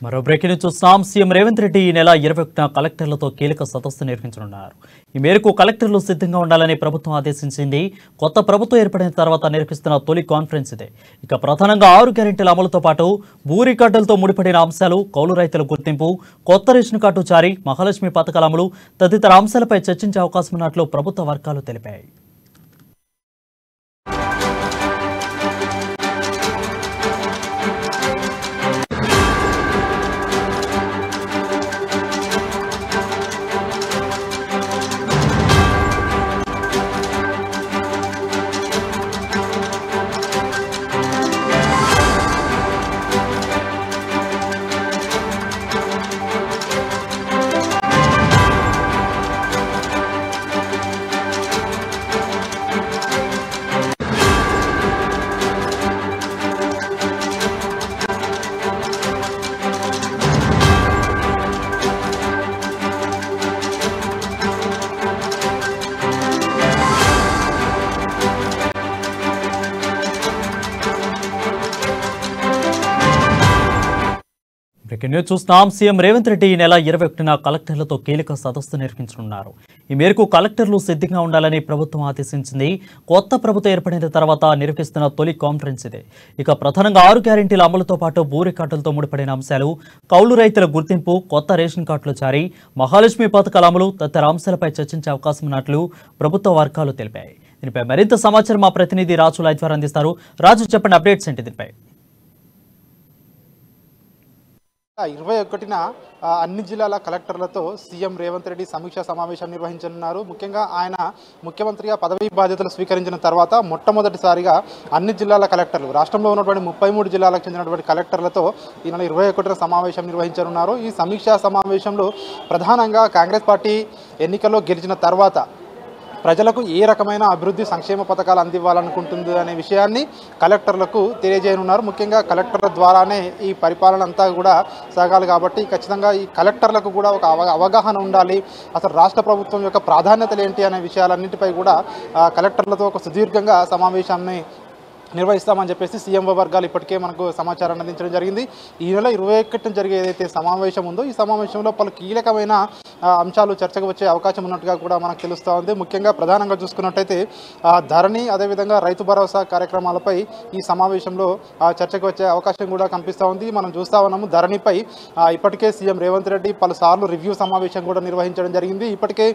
మరో బ్రేకింగ్ చూస్తున్నాం. సీఎం రేవంత్ రెడ్డి ఈ నెల 21న కలెక్టర్లతో కీలక సదస్సు నిర్వహించనున్నారు. ఈ మేరకు కలెక్టర్లు సిద్ధంగా ఉండాలని ప్రభుత్వం ఆదేశించింది. కొత్త ప్రభుత్వం ఏర్పడిన తర్వాత నిర్వహిస్తున్న తొలి కాన్ఫరెన్స్ ఇదే. ఇక ప్రధానంగా 6 గ్యారెంటీల అమలుతో పాటు భూ రికార్డులతో ముడిపడిన అంశాలు, కౌలు రైతుల గుర్తింపు, కొత్త రేషన్ కార్డు జారీ, మహాలక్ష్మి పథకాల అమలు తదితర అంశాలపై చర్చించే అవకాశం ఉన్నట్లు ప్రభుత్వ వర్గాలు తెలిపాయి. న్యూస్ చూస్తున్నాం. సీఎం రేవంత్ రెడ్డి ఈ నెల 21న కలెక్టర్లతో కీలక సదస్సు నిర్వహించనున్నారు. ఈ మేరకు కలెక్టర్లు సిద్ధంగా ఉండాలని ప్రభుత్వం ఆదేశించింది. కొత్త ప్రభుత్వం ఏర్పడిన తర్వాత నిర్వహిస్తున్న తొలి కాన్ఫరెన్స్ ఇదే. ఇక ప్రధానంగా 6 గ్యారెంటీల అమలుతో పాటు భూ రికార్డులతో ముడిపడిన అంశాలు, కౌలు రైతుల గుర్తింపు, కొత్త రేషన్ కార్డుల జారీ, మహాలక్ష్మి పథకాల అమలు తదితర అంశాలపై చర్చించే అవకాశం ఉన్నట్లు ప్రభుత్వ వర్గాలు తెలిపాయి. దీనిపై మరింత సమాచారం మా ప్రతినిధి రాజు లైవ్ ద్వారా అందిస్తారు. రాజు, చెప్పండి, అప్డేట్స్ ఏంటి దీనిపై? 21న అన్ని జిల్లాల కలెక్టర్లతో సీఎం రేవంత్ రెడ్డి సమీక్షా సమావేశం నిర్వహించనున్నారు. ముఖ్యంగా ఆయన ముఖ్యమంత్రిగా పదవీ బాధ్యతలు స్వీకరించిన తర్వాత మొట్టమొదటిసారిగా అన్ని జిల్లాల కలెక్టర్లు, రాష్ట్రంలో ఉన్నటువంటి 33 జిల్లాలకు చెందినటువంటి కలెక్టర్లతో ఈ నెల 21న సమావేశం నిర్వహించనున్నారు. ఈ సమీక్షా సమావేశంలో ప్రధానంగా కాంగ్రెస్ పార్టీ ఎన్నికల్లో గెలిచిన తర్వాత ప్రజలకు ఏ రకమైన అభివృద్ధి సంక్షేమ పథకాలు అందివ్వాలనుకుంటుంది అనే విషయాన్ని కలెక్టర్లకు తెలియజేయనున్నారు. ముఖ్యంగా కలెక్టర్ల ద్వారానే ఈ పరిపాలన అంతా కూడా సాగాలి కాబట్టి ఖచ్చితంగా ఈ కలెక్టర్లకు కూడా ఒక అవగాహన ఉండాలి. అసలు రాష్ట్ర ప్రభుత్వం యొక్క ప్రాధాన్యతలు ఏంటి అనే విషయాలన్నింటిపై కూడా కలెక్టర్లతో ఒక సుదీర్ఘంగా సమావేశాన్ని నిర్వహిస్తామని చెప్పేసి సీఎం వర్గాలు ఇప్పటికే మనకు సమాచారాన్ని అందించడం జరిగింది. ఈ నెల 21న జరిగే ఏదైతే సమావేశం ఉందో ఈ సమావేశంలో పలు కీలకమైన అంశాలు చర్చకు వచ్చే అవకాశం ఉన్నట్టుగా కూడా మనకు తెలుస్తూ ఉంది. ముఖ్యంగా ప్రధానంగా చూసుకున్నట్టయితే ధరణి, అదేవిధంగా రైతు భరోసా కార్యక్రమాలపై ఈ సమావేశంలో చర్చకు వచ్చే అవకాశం కూడా కనిపిస్తూ ఉంది. మనం చూస్తూ ఉన్నాము, ధరణిపై ఇప్పటికే సీఎం రేవంత్ రెడ్డి పలుసార్లు రివ్యూ సమావేశం కూడా నిర్వహించడం జరిగింది. ఇప్పటికే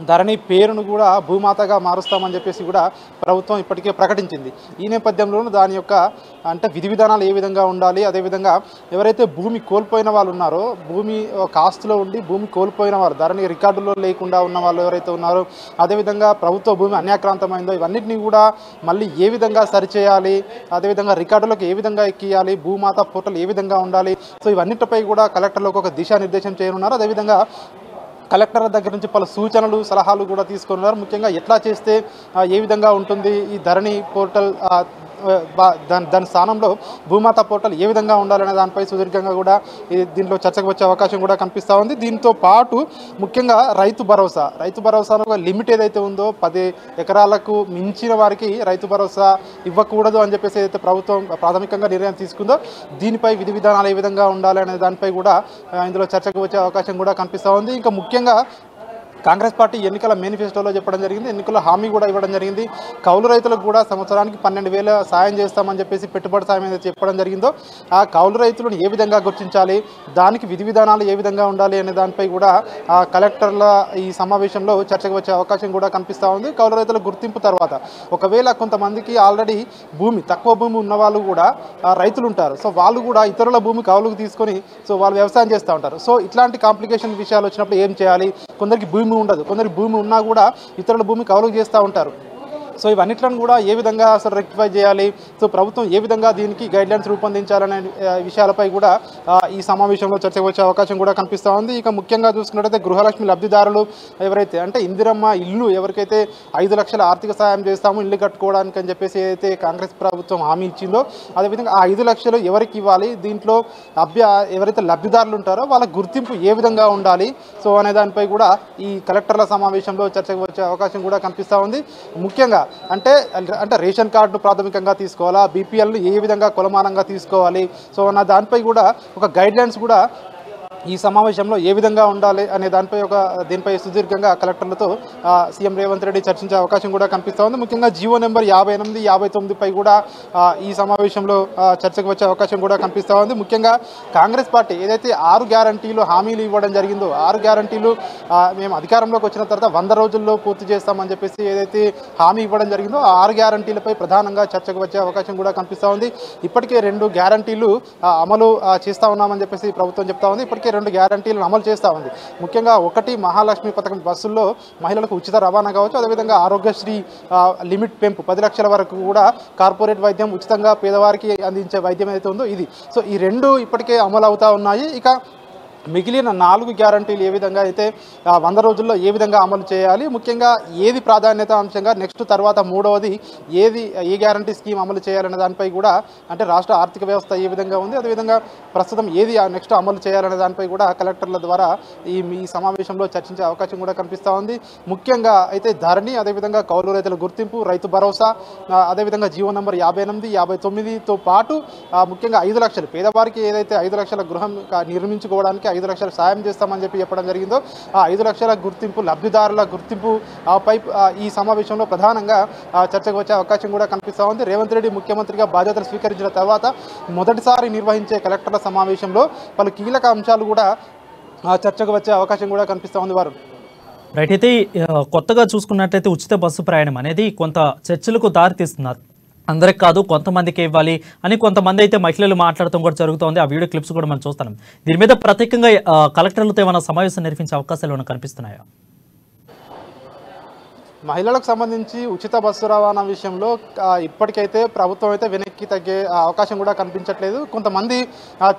ధరణి పేరును కూడా భూమాతగా మారుస్తామని చెప్పేసి కూడా ప్రభుత్వం ఇప్పటికే ప్రకటించింది. ఈ నేపథ్యంలోనూ దాని యొక్క విధి విధానాలు ఏ విధంగా ఉండాలి, అదేవిధంగా ఎవరైతే భూమి కోల్పోయిన వాళ్ళు ఉన్నారో, భూమి కాస్తులో ఉండి భూమి కోల్పోయిన వారు, ధరణి రికార్డులో లేకుండా ఉన్న వాళ్ళు ఎవరైతే ఉన్నారో, అదేవిధంగా ప్రభుత్వ భూమి అన్యాక్రాంతమైందో ఇవన్నిటినీ కూడా మళ్ళీ ఏ విధంగా సరిచేయాలి, అదేవిధంగా రికార్డులకు ఏ విధంగా ఎక్కియాలి, భూమాత పోర్టల్ ఏ విధంగా ఉండాలి, సో ఇవన్నిటిపై కూడా కలెక్టర్లకు ఒక దిశానిర్దేశం చేయనున్నారు. అదేవిధంగా కలెక్టర్ల దగ్గర నుంచి పలు సూచనలు, సలహాలు కూడా తీసుకున్నారు. ముఖ్యంగా ఎట్లా చేస్తే ఏ విధంగా ఉంటుంది ఈ ధరణి పోర్టల్, దాని స్థానంలో భూమాత పోర్టల్ ఏ విధంగా ఉండాలనే దానిపై సుదీర్ఘంగా కూడా దీంట్లో చర్చకు వచ్చే అవకాశం కూడా కనిపిస్తూ ఉంది. దీంతో పాటు ముఖ్యంగా రైతు భరోసాలో ఒక లిమిట్ ఏదైతే ఉందో 10 ఎకరాలకు మించిన వారికి రైతు భరోసా ఇవ్వకూడదు అని చెప్పేసి ఏదైతే ప్రభుత్వం ప్రాథమికంగా నిర్ణయం తీసుకుందో దీనిపై విధి విధానాలు ఏ విధంగా ఉండాలి అనే దానిపై కూడా ఇందులో చర్చకు వచ్చే అవకాశం కూడా కనిపిస్తూ ఉంది. ఇంకా ముఖ్యంగా కాంగ్రెస్ పార్టీ ఎన్నికల మేనిఫెస్టోలో చెప్పడం జరిగింది, ఎన్నికల హామీ కూడా ఇవ్వడం జరిగింది. కౌలు రైతులకు కూడా సంవత్సరానికి 12,000 సాయం చేస్తామని చెప్పేసి పెట్టుబడి సాయం ఏదైతే చెప్పడం జరిగిందో ఆ కౌలు రైతులను ఏ విధంగా గుర్తించాలి, దానికి విధి విధానాలు ఏ విధంగా ఉండాలి అనే దానిపై కూడా కలెక్టర్ల ఈ సమావేశంలో చర్చకు వచ్చే అవకాశం కూడా కనిపిస్తూ ఉంది. కౌలు రైతుల గుర్తింపు తర్వాత ఒకవేళ కొంతమందికి ఆల్రెడీ తక్కువ భూమి ఉన్న వాళ్ళు కూడా రైతులు ఉంటారు. సో వాళ్ళు కూడా ఇతరుల భూమి కౌలుకు తీసుకొని సో వాళ్ళు వ్యవసాయం చేస్తూ ఉంటారు. సో ఇట్లాంటి కాంప్లికేషన్ విషయాలు వచ్చినప్పుడు ఏం చేయాలి, కొందరికి భూమి ఉండదు, కొందరి భూమి ఉన్నా కూడా ఇతరుల భూమి కౌలుకు చేస్తూ ఉంటారు. సో ఇవన్నిట్లను కూడా ఏ విధంగా అసలు రెక్టిఫై చేయాలి, సో ప్రభుత్వం ఏ విధంగా దీనికి గైడ్లైన్స్ రూపొందించాలనే విషయాలపై కూడా ఈ సమావేశంలో చర్చకు వచ్చే అవకాశం కూడా కనిపిస్తూ ఉంది. ఇక ముఖ్యంగా చూసుకున్నట్టయితే గృహలక్ష్మి లబ్ధిదారులు ఎవరైతే ఇందిరమ్మ ఇల్లు ఎవరికైతే 5 లక్షల ఆర్థిక సాయం చేస్తామో ఇల్లు కట్టుకోవడానికి అని చెప్పేసి ఏదైతే కాంగ్రెస్ ప్రభుత్వం హామీ ఇచ్చిందో అదేవిధంగా ఆ 5 లక్షలు ఎవరికి ఇవ్వాలి, దీంట్లో ఎవరైతే లబ్ధిదారులు ఉంటారో వాళ్ళ గుర్తింపు ఏ విధంగా ఉండాలి, సో అనే దానిపై కూడా ఈ కలెక్టర్ల సమావేశంలో చర్చకు వచ్చే అవకాశం కూడా కనిపిస్తూ ఉంది. ముఖ్యంగా అంటే అంటే రేషన్ కార్డును ప్రాథమికంగా తీసుకోవాలా, బీపీఎల్ని ఏ విధంగా కొలమానంగా తీసుకోవాలి, సో నా దానిపై కూడా ఒక గైడ్లైన్స్ కూడా ఈ సమావేశంలో ఏ విధంగా ఉండాలి అనే దీనిపై సుదీర్ఘంగా కలెక్టర్లతో సీఎం రేవంత్ రెడ్డి చర్చించే అవకాశం కూడా కనిపిస్తూ ఉంది. ముఖ్యంగా జీవో నెంబర్ 58, 59పై కూడా ఈ సమావేశంలో చర్చకు వచ్చే అవకాశం కూడా కనిపిస్తూ ఉంది. ముఖ్యంగా కాంగ్రెస్ పార్టీ ఏదైతే 6 గ్యారంటీలు హామీలు ఇవ్వడం జరిగిందో, 6 గ్యారంటీలు మేము అధికారంలోకి వచ్చిన తర్వాత 100 రోజుల్లో పూర్తి చేస్తామని చెప్పేసి ఏదైతే హామీ ఇవ్వడం జరిగిందో ఆ 6 గ్యారంటీలపై ప్రధానంగా చర్చకు వచ్చే అవకాశం కూడా కనిపిస్తూ ఉంది. ఇప్పటికే 2 గ్యారంటీలు అమలు చేస్తూ ఉన్నామని చెప్పేసి ప్రభుత్వం చెప్తా ఉంది. ఇప్పటికే 2 గ్యారంటీలను అమలు చేస్తూ ఉంది. ముఖ్యంగా ఒకటి మహాలక్ష్మి పథకం బస్సుల్లో మహిళలకు ఉచిత రవాణా కావచ్చు, అదేవిధంగా ఆరోగ్యశ్రీ లిమిట్ పెంపు 10 లక్షల వరకు కూడా కార్పొరేట్ వైద్యం ఉచితంగా పేదవారికి అందించే వైద్యం ఏదైతే ఉందో ఇది. సో ఈ 2 ఇప్పటికే అమలు అవుతూ ఉన్నాయి. ఇక మిగిలిన 4 గ్యారంటీలు ఏ విధంగా అయితే 100 రోజుల్లో ఏ విధంగా అమలు చేయాలి, ముఖ్యంగా ఏది ప్రాధాన్యత అంశంగా, నెక్స్ట్ తర్వాత మూడవది ఏ గ్యారంటీ స్కీమ్ అమలు చేయాలనే దానిపై కూడా, అంటే రాష్ట్ర ఆర్థిక వ్యవస్థ ఏ విధంగా ఉంది, అదేవిధంగా ప్రస్తుతం ఏది నెక్స్ట్ అమలు చేయాలనే దానిపై కూడా కలెక్టర్ల ద్వారా ఈ సమావేశంలో చర్చించే అవకాశం కూడా కనిపిస్తూ ఉంది. ముఖ్యంగా అయితే ధరణి, అదేవిధంగా కౌలు రైతుల గుర్తింపు, రైతు భరోసా, అదేవిధంగా జీవో నెంబర్ 58, 59తో పాటు ముఖ్యంగా 5 లక్షలు పేదవారికి ఏదైతే 5 లక్షల గృహం నిర్మించుకోవడానికి 5 లక్షలు సాయం చేస్తామని చెప్పడం జరిగిందో ఆ 5 లక్షల గుర్తింపు, లబ్ధిదారుల గుర్తింపు పై ఈ సమావేశంలో ప్రధానంగా చర్చకు వచ్చే అవకాశం కూడా కనిపిస్తూ ఉంది. రేవంత్ రెడ్డి ముఖ్యమంత్రిగా బాధ్యతలు స్వీకరించిన తర్వాత మొదటిసారి నిర్వహించే కలెక్టర్ల సమావేశంలో పలు కీలక అంశాలు కూడా చర్చకు వచ్చే అవకాశం కూడా కనిపిస్తూ ఉంది. వారు రైట్. అయితే కొత్తగా చూసుకున్నట్లయితే ఉచిత బస్సు ప్రయాణం అనేది కొంత చర్చలకు దారితీస్తున్నారు. అందరికి కాదు, కొంతమందికి ఇవ్వాలి అని కొంతమంది అయితే మహిళలు మాట్లాడటం కూడా జరుగుతోంది. ఆ వీడియో క్లిప్స్ కూడా మనం చూస్తాం. దీని మీద ప్రత్యేకంగా కలెక్టర్లతో ఏమైనా సమావేశం నిర్వహించే అవకాశాలు ఏమైనా కనిపిస్తున్నాయా? మహిళలకు సంబంధించి ఉచిత బస్సు రవాణా విషయంలో ఇప్పటికైతే ప్రభుత్వం అయితే వెనక్కి తగ్గే అవకాశం కూడా కనిపించట్లేదు. కొంతమంది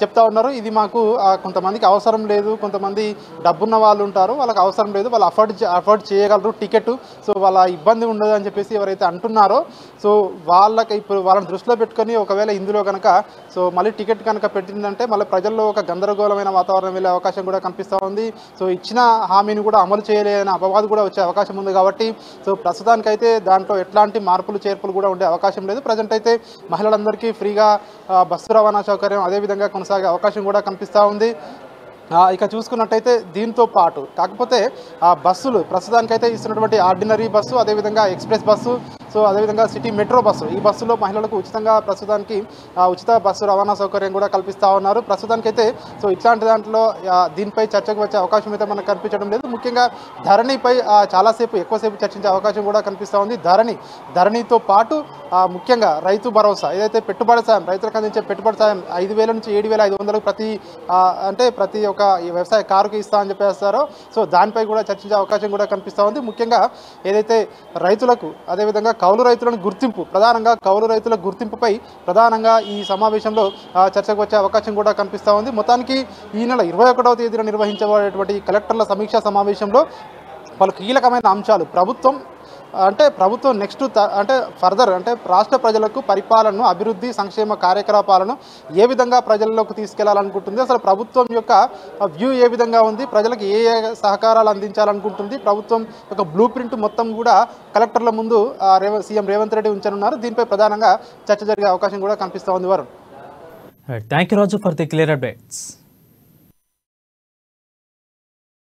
చెప్తా ఉన్నారు ఇది మాకు కొంతమందికి అవసరం లేదు, కొంతమంది డబ్బున్న వాళ్ళు ఉంటారు, వాళ్ళకి అవసరం లేదు, వాళ్ళు అఫోర్డ్ చేయగలరు టికెట్, సో వాళ్ళ ఇబ్బంది ఉండదు అని చెప్పేసి ఎవరైతే అంటున్నారో, సో వాళ్ళకి ఇప్పుడు వాళ్ళని దృష్టిలో పెట్టుకొని ఒకవేళ ఇందులో కనుక సో మళ్ళీ టికెట్ కనుక పెట్టిందంటే మళ్ళీ ప్రజల్లో ఒక గందరగోళమైన వాతావరణం వెళ్ళే అవకాశం కూడా కనిపిస్తూ ఉంది. సో ఇచ్చిన హామీని కూడా అమలు చేయలేని అపవాదు కూడా వచ్చే అవకాశం ఉంది. కాబట్టి సో ప్రస్తుతానికైతే దాంట్లో ఎట్లాంటి మార్పులు చేర్పులు కూడా ఉండే అవకాశం లేదు. ప్రజెంట్ అయితే మహిళలందరికీ ఫ్రీగా బస్సు రవాణా సౌకర్యం అదేవిధంగా కొనసాగే అవకాశం కూడా కనిపిస్తూ ఉంది. ఇక చూసుకున్నట్టయితే దీంతో పాటు కాకపోతే బస్సులు ప్రస్తుతానికైతే ఇస్తున్నటువంటి ఆర్డినరీ బస్సు, అదేవిధంగా ఎక్స్ప్రెస్ బస్సు, సో అదేవిధంగా సిటీ మెట్రో బస్సు, ఈ బస్సులో మహిళలకు ఉచితంగా ప్రస్తుతానికి ఉచిత బస్సు రవాణా సౌకర్యం కూడా కల్పిస్తూ ఉన్నారు. ప్రస్తుతానికైతే సో ఇట్లాంటి దాంట్లో దీనిపై చర్చకు వచ్చే అవకాశం అయితే మనకు కనిపించడం లేదు. ముఖ్యంగా ధరణిపై ఎక్కువసేపు చర్చించే అవకాశం కూడా కనిపిస్తూ ఉంది. ధరణితో పాటు ముఖ్యంగా రైతు భరోసా ఏదైతే పెట్టుబడి సాయం, రైతులకు అందించే పెట్టుబడి సాయం 5,000 నుంచి 7,500 ప్రతి ఒక్క వ్యవసాయ కారుకి ఇస్తా అని చెప్పేస్తారో, సో దానిపై కూడా చర్చించే అవకాశం కూడా కనిపిస్తూ ఉంది. ముఖ్యంగా ఏదైతే రైతులకు అదేవిధంగా కౌలు రైతులను ప్రధానంగా కౌలు రైతుల గుర్తింపుపై ప్రధానంగా ఈ సమావేశంలో చర్చకు వచ్చే అవకాశం కూడా కనిపిస్తూ ఉంది. మొత్తానికి ఈ నెల 21వ తేదీన నిర్వహించబడేటువంటి కలెక్టర్ల సమీక్షా సమావేశంలో పలు కీలకమైన అంశాలు ప్రభుత్వం నెక్స్ట్ ఫర్దర్ రాష్ట్ర ప్రజలకు పరిపాలనను, అభివృద్ధి, సంక్షేమ కార్యకలాపాలను ఏ విధంగా ప్రజల్లోకి తీసుకెళ్లాలనుకుంటుంది, అసలు ప్రభుత్వం యొక్క వ్యూ ఏ విధంగా ఉంది, ప్రజలకు ఏ సహకారాలు అందించాలనుకుంటుంది, ప్రభుత్వం యొక్క బ్లూ ప్రింట్ మొత్తం కూడా కలెక్టర్ల ముందు సీఎం రేవంత్ రెడ్డి ఉంచనున్నారు. దీనిపై ప్రధానంగా చర్చ జరిగే అవకాశం కూడా కనిపిస్తూ ఉంది. వారు thank you Raju for the clear updates.